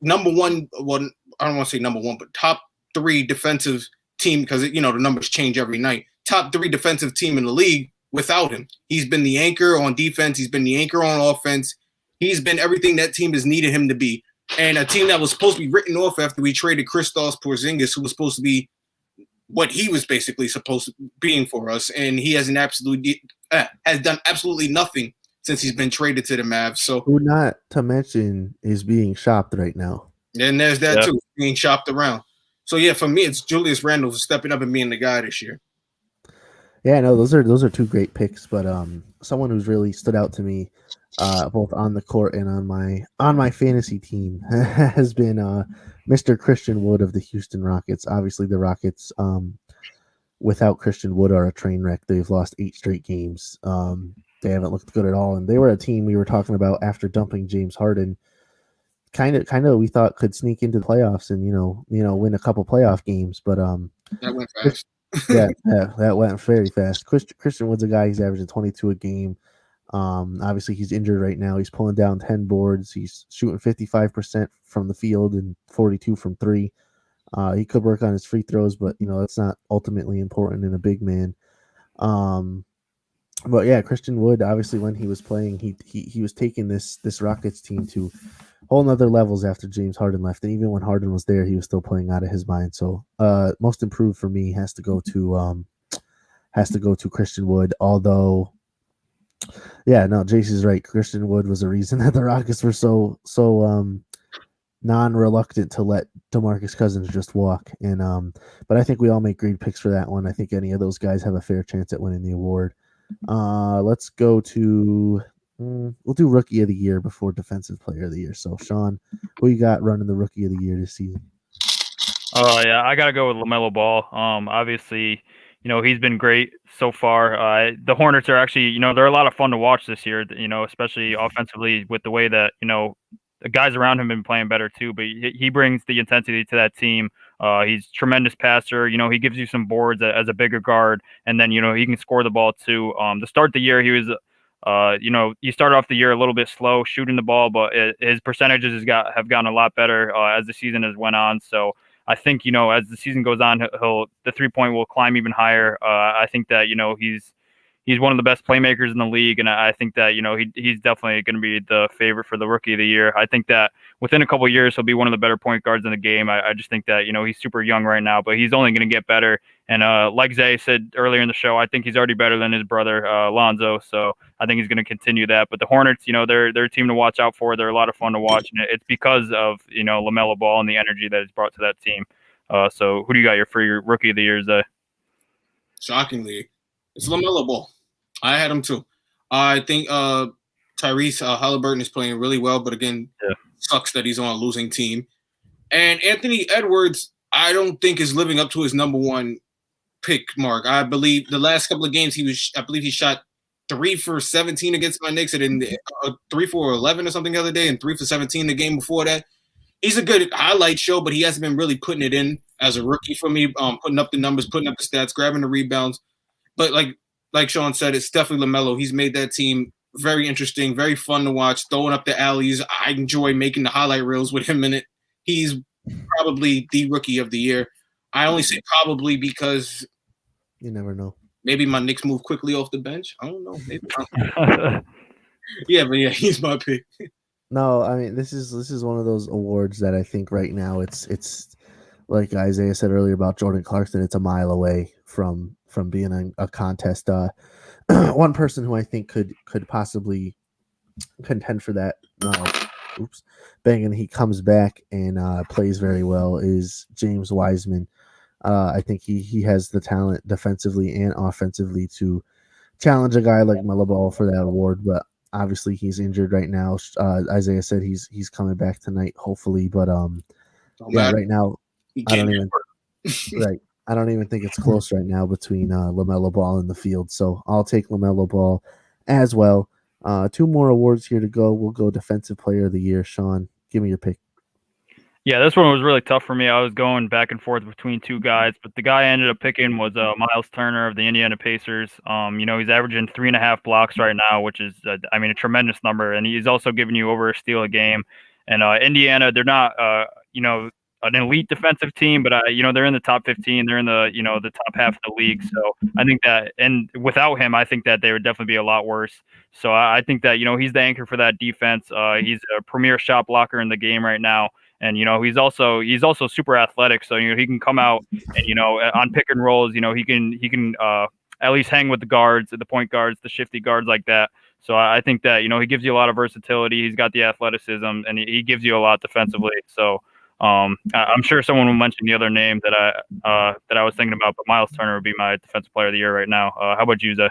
number one. Well, I don't want to say number one, but top 3 defensive team because the numbers change every night. Top 3 defensive team in the league without him. He's been the anchor on defense. He's been the anchor on offense. He's been everything that team has needed him to be. And a team that was supposed to be written off after we traded Kristaps Porzingis, who was supposed to be what he was basically supposed to being for us. And he has has done absolutely nothing since he's been traded to the Mavs. So who not to mention is being shopped right now. And there's that too, being shopped around. So yeah, for me, it's Julius Randle stepping up and being the guy this year. Yeah, no, those are 2 great picks, but someone who's really stood out to me, both on the court and on my fantasy team, has been Mr. Christian Wood of the Houston Rockets. Obviously, the Rockets, without Christian Wood, are a train wreck. They've lost 8 straight games. They haven't looked good at all, and they were a team we were talking about after dumping James Harden. Kind of, we thought could sneak into the playoffs and win a couple playoff games, but that went fast. yeah, that went very fast. Christian Wood's a guy. He's averaging 22 a game. Obviously, he's injured right now. He's pulling down 10 boards. He's shooting 55% from the field and 42 from 3. He could work on his free throws, but that's not ultimately important in a big man. But yeah, Christian Wood, obviously, when he was playing, he was taking this Rockets team to whole nother levels after James Harden left. And even when Harden was there, he was still playing out of his mind. So most improved for me has to go to Christian Wood. Although, yeah, no, Jason's right. Christian Wood was the reason that the Rockets were so non-reluctant to let DeMarcus Cousins just walk. And but I think we all make great picks for that one. I think any of those guys have a fair chance at winning the award. Let's go to we'll do Rookie of the Year before Defensive Player of the Year. So, Sean, who you got running the Rookie of the Year this season? Yeah, I gotta go with LaMelo Ball. Obviously, he's been great so far. The Hornets are actually, they're a lot of fun to watch this year. Especially offensively with the way that the guys around him have been playing better too. But he brings the intensity to that team. He's a tremendous passer. He gives you some boards as a bigger guard, and then he can score the ball too. To start the year, he was. He started off the year a little bit slow shooting the ball, but his percentages have gotten a lot better as the season has went on. So I think as the season goes on, the 3-point will climb even higher. I think that he's one of the best playmakers in the league, and I think that he's definitely going to be the favorite for the Rookie of the Year. I think that within a couple of years he'll be one of the better point guards in the game. I just think that he's super young right now, but he's only going to get better. And like Zay said earlier in the show, I think he's already better than his brother Lonzo. So I think he's going to continue that. But the Hornets, they're a team to watch out for. They're a lot of fun to watch, and it's because of LaMelo Ball and the energy that he's brought to that team. So who do you got for your Rookie of the Year, Zay? Shockingly, it's LaMelo Ball. I had him too. I think Tyrese Halliburton is playing really well, but again, sucks that he's on a losing team. And Anthony Edwards, I don't think is living up to his number one pick mark. I believe the last couple of games he shot 3 for 17 against my Knicks, and then 3 for 11 or something the other day, and 3 for 17 the game before that. He's a good highlight show, but he hasn't been really putting it in as a rookie for me, putting up the numbers, putting up the stats, grabbing the rebounds. But like Sean said, it's definitely LaMelo. He's made that team very interesting, very fun to watch, throwing up the alleys. I enjoy making the highlight reels with him in it. He's probably the Rookie of the Year. I only say probably because you never know. Maybe my Knicks move quickly off the bench. I don't know. Maybe. Yeah, he's my pick. No, I mean this is one of those awards that I think right now it's like Isaiah said earlier about Jordan Clarkson. It's a mile away from being a contest. One person who I think could possibly contend for that. Banging he comes back and plays very well is James Wiseman. I think he has the talent defensively and offensively to challenge a guy like Melo Ball for that award, but obviously he's injured right now. Isaiah said he's coming back tonight, hopefully, but right now I don't even think it's close right now between LaMelo Ball and the field. So I'll take LaMelo Ball as well. Two more awards here to go. We'll go Defensive Player of the Year. Sean, give me your pick. Yeah, this one was really tough for me. I was going back and forth between two guys, but the guy I ended up picking was Miles Turner of the Indiana Pacers. He's averaging 3.5 blocks right now, which is, a tremendous number. And he's also giving you over a steal a game. And Indiana, they're not, an elite defensive team, but they're in the top 15. They're in the top half of the league. So I think that, and without him, I think that they would definitely be a lot worse. So I think that he's the anchor for that defense. He's a premier shot blocker in the game right now. And he's also super athletic, so he can come out and on pick and rolls, he can at least hang with the guards, the point guards, the shifty guards like that. So I think that he gives you a lot of versatility. He's got the athleticism, and he gives you a lot defensively. So I'm sure someone will mention the other name that I was thinking about, but Miles Turner would be my Defensive Player of the Year right now. How about you, Zay?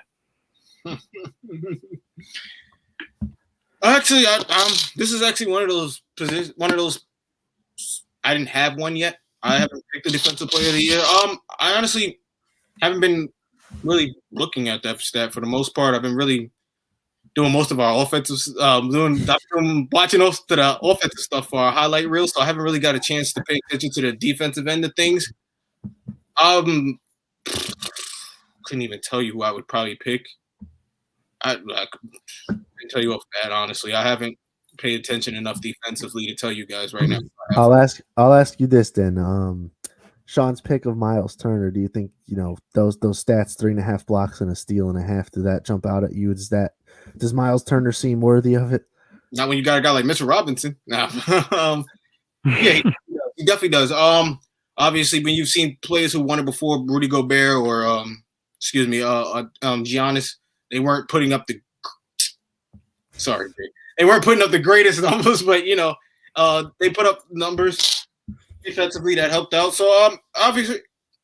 Actually, this is actually one of those positions. I didn't have one yet. I haven't picked the Defensive Player of the Year. I honestly haven't been really looking at that stat for the most part. I've been really doing most of our offensive, watching most of the offensive stuff for our highlight reels. So I haven't really got a chance to pay attention to the defensive end of things. Couldn't even tell you who I would probably pick. I couldn't tell you off that, honestly. I haven't paid attention enough defensively to tell you guys right now. I'll ask you this then. Sean's pick of Miles Turner. Do you think those stats, 3.5 blocks and a steal and a half? Does that jump out at you? Does Miles Turner seem worthy of it? Not when you got a guy like Mitchell Robinson. No. Yeah, he definitely does. Obviously, when you've seen players who won it before, Rudy Gobert or Giannis, they weren't putting up the. Sorry, they weren't putting up the greatest numbers, but they put up numbers defensively that helped out. So obviously,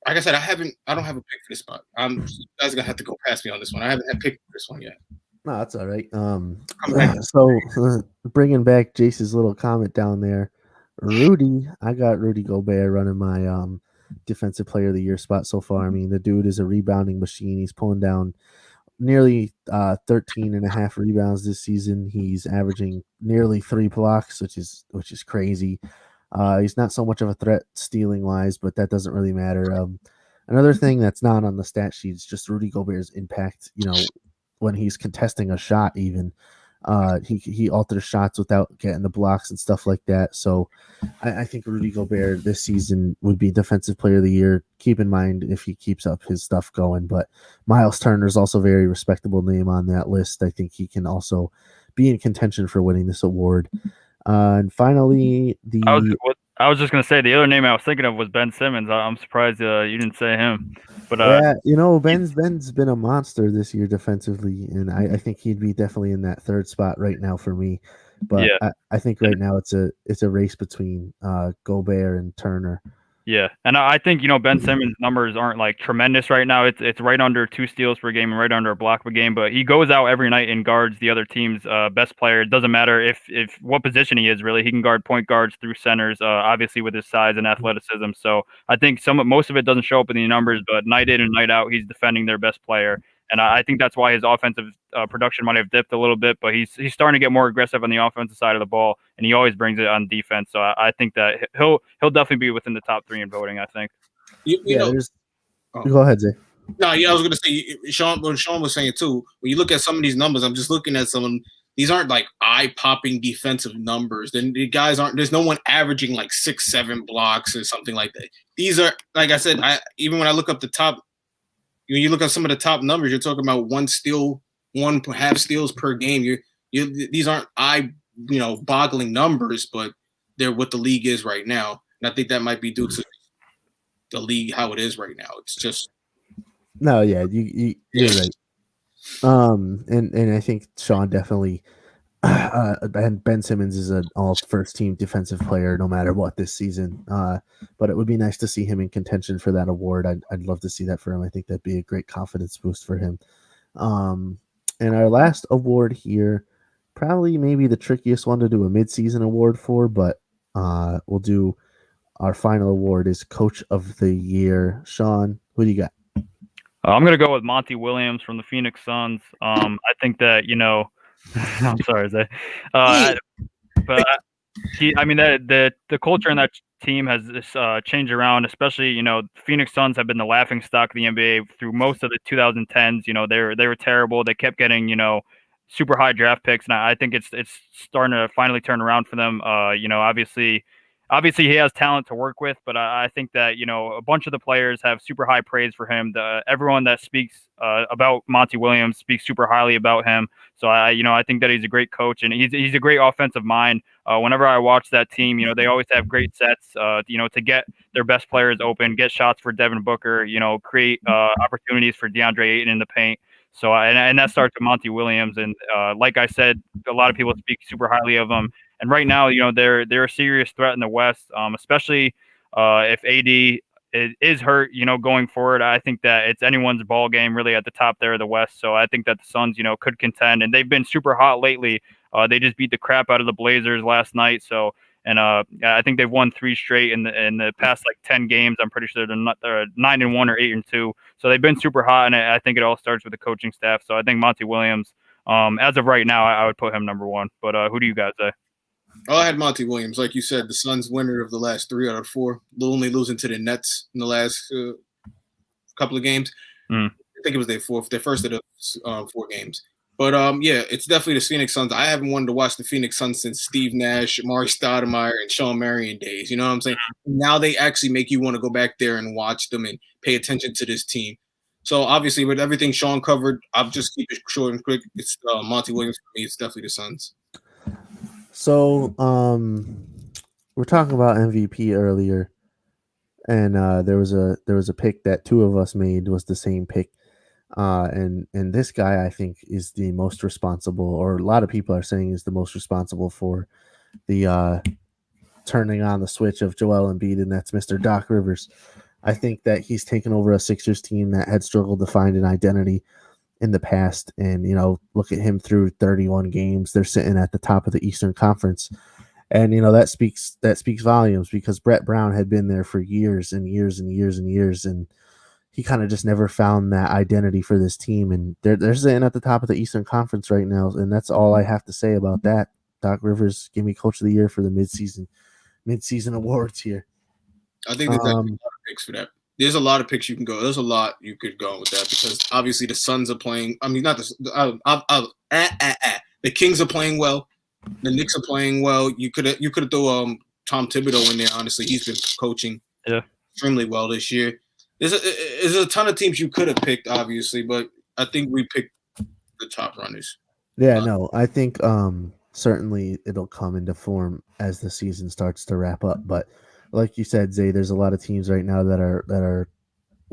like I said, I don't have a pick for this spot. You guys are gonna have to go past me on this one. I haven't had a pick for this one yet. No, that's all right. So bringing back Jace's little comment down there, I got Rudy Gobert running my Defensive Player of the Year spot so far. I mean, the dude is a rebounding machine. He's pulling down nearly 13.5 rebounds this season. He's averaging nearly 3 blocks, which is crazy. He's not so much of a threat stealing wise, but that doesn't really matter. Another thing that's not on the stat sheet is just Rudy Gobert's impact. When he's contesting a shot, even he alters shots without getting the blocks and stuff like that. So I think Rudy Gobert this season would be Defensive Player of the Year. Keep in mind if he keeps up his stuff going. But Miles Turner is also a very respectable name on that list. I think he can also be in contention for winning this award. And finally, I was just going to say the other name I was thinking of was Ben Simmons. I'm surprised you didn't say him. But Ben's been a monster this year defensively, and I think he'd be definitely in that third spot right now for me. But yeah. I think right now it's a race between Gobert and Turner. Yeah, and I think Ben Simmons' numbers aren't like tremendous right now. It's right under 2 steals per game and right under a block per game. But he goes out every night and guards the other team's best player. It doesn't matter if what position he is really. He can guard point guards through centers, obviously with his size and athleticism. So I think most of it doesn't show up in the numbers, but night in and night out, he's defending their best player. And I think that's why his offensive production might have dipped a little bit, but he's starting to get more aggressive on the offensive side of the ball, and he always brings it on defense. So I think that he'll definitely be within the top 3 in voting, I think. Go ahead, Zay. No, yeah, I was going to say, Sean was saying too, when you look at some of these numbers, I'm just looking at some of them. These aren't like eye-popping defensive numbers. Then the guys there's no one averaging like 6-7 blocks or something like that. These are, like I said, even when I look up the top, when you look at some of the top numbers, you're talking about 1 steal, 1.5 steals per game. These aren't boggling numbers, but they're what the league is right now. And I think that might be due to the league how it is right now. It's just no, yeah, you're right. And I think Sean definitely and Ben Simmons is an all first team defensive player no matter what this season. But it would be nice to see him in contention for that award. I'd love to see that for him. I think that'd be a great confidence boost for him. And our last award here, probably maybe the trickiest one to do a midseason award for, but we'll do our final award is Coach of the Year. Sean, who do you got? I'm going to go with Monty Williams from the Phoenix Suns. I think that, I'm sorry, Zay. But the culture in that team has changed around, especially, Phoenix Suns have been the laughing stock of the NBA through most of the 2010s. They were terrible. They kept getting, super high draft picks, and I think it's starting to finally turn around for them. Obviously he has talent to work with, but I think that, a bunch of the players have super high praise for him. Everyone that speaks about Monty Williams speaks super highly about him. So I think that he's a great coach, and he's a great offensive mind. Whenever I watch that team, they always have great sets, to get their best players open, get shots for Devin Booker, create opportunities for DeAndre Ayton in the paint. So and that starts with Monty Williams, and like I said, a lot of people speak super highly of him. And right now, they're a serious threat in the West, especially if AD is hurt, going forward. I think that it's anyone's ball game really at the top there of the West. So I think that the Suns, could contend, and they've been super hot lately. They just beat the crap out of the Blazers last night. So, and I think they've won 3 straight in the past 10 games. I'm pretty sure they're 9-1 or 8-2. So they've been super hot, and I think it all starts with the coaching staff. So I think Monty Williams, as of right now, I would put him number 1. But who do you guys say? Oh, I had Monty Williams. Like you said, the Suns winner of the last 3 out of 4. Only losing to the Nets in the last couple of games. I think it was their first of the 4 games. But, it's definitely the Phoenix Suns. I haven't wanted to watch the Phoenix Suns since Steve Nash, Amari Stoudemire, and Sean Marion days. You know what I'm saying? Now they actually make you want to go back there and watch them and pay attention to this team. So, obviously, with everything Sean covered, I'll just keep it short and quick. It's Monty Williams for me. It's definitely the Suns. So, we're talking about MVP earlier, and there was a pick that 2 of us made was the same pick, and this guy I think is the most responsible, or a lot of people are saying is the most responsible for the turning on the switch of Joel Embiid, and that's Mr. Doc Rivers. I think that he's taken over a Sixers team that had struggled to find an identity in the past, and look at him through 31 games. They're sitting at the top of the Eastern Conference, and that speaks volumes, because Brett Brown had been there for years and years and years and years, and he kind of just never found that identity for this team, and they're sitting at the top of the Eastern Conference right now, and that's all I have to say about that. Doc Rivers, give me Coach of the Year for the midseason awards here. I think there's a lot of picks for that. There's a lot of picks you can go. There's a lot you could go with that, because obviously the Suns are playing. I mean, not the Kings are playing well. The Knicks are playing well. You could throw Tom Thibodeau in there. Honestly, he's been coaching extremely well this year. There's a ton of teams you could have picked, obviously, but I think we picked the top runners. Yeah, no, I think certainly it'll come into form as the season starts to wrap up, but like you said, Zay, there's a lot of teams right now that are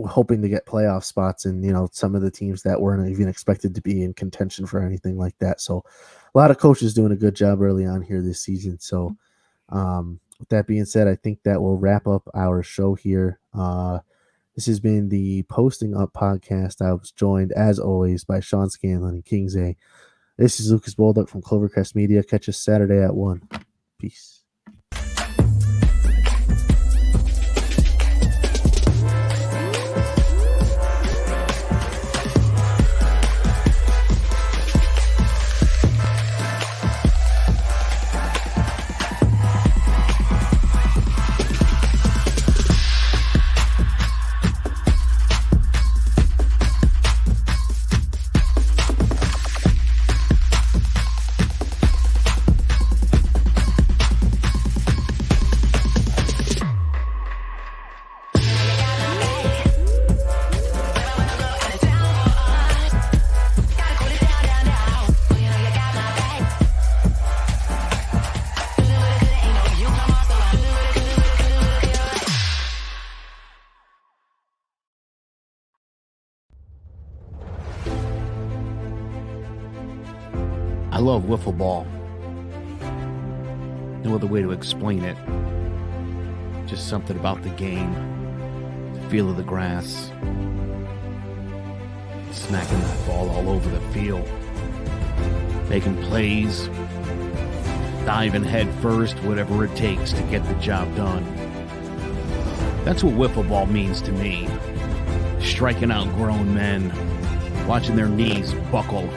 hoping to get playoff spots, and some of the teams that weren't even expected to be in contention for anything like that. So a lot of coaches doing a good job early on here this season. So with that being said, I think that will wrap up our show here. This has been the Posting Up podcast. I was joined, as always, by Sean Scanlon and King Zay. This is Lucas Bolduc from Clovercrest Media. Catch us Saturday at 1. Peace. I love wiffle ball. No other way to explain it. Just something about the game, the feel of the grass, smacking that ball all over the field, making plays, diving head first, whatever it takes to get the job done. That's what wiffle ball means to me. Striking out grown men, watching their knees buckle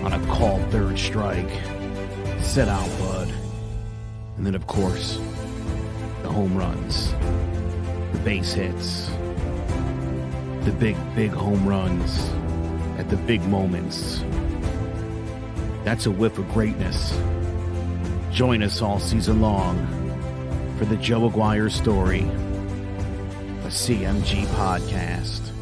on a called third strike. Sit out, bud. And then, of course, the home runs, the base hits, the big home runs at the big moments. That's a whiff of greatness. Join us all season long for the Joe Aguirre Story, a CMG podcast.